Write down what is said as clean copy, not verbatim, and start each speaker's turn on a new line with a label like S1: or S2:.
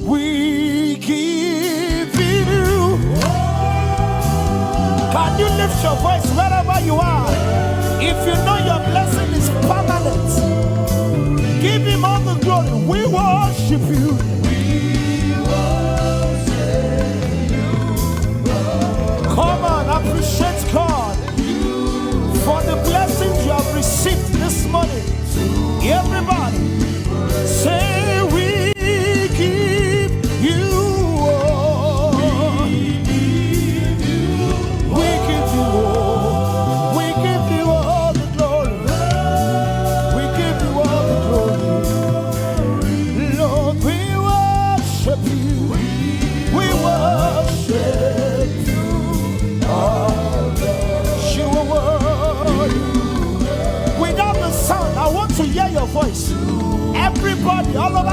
S1: We give you. Can you lift your voice wherever you are? If you know your blessing is permanent, give him all the glory. We worship you. Come on, appreciate God for the blessings you have received this morning. Everybody, say we give you all. We give you all. We give you all the glory. We give you all the glory. Lord, we worship you. We worship you. You are worthy. Without the sound, I want to hear your voice. Everybody all over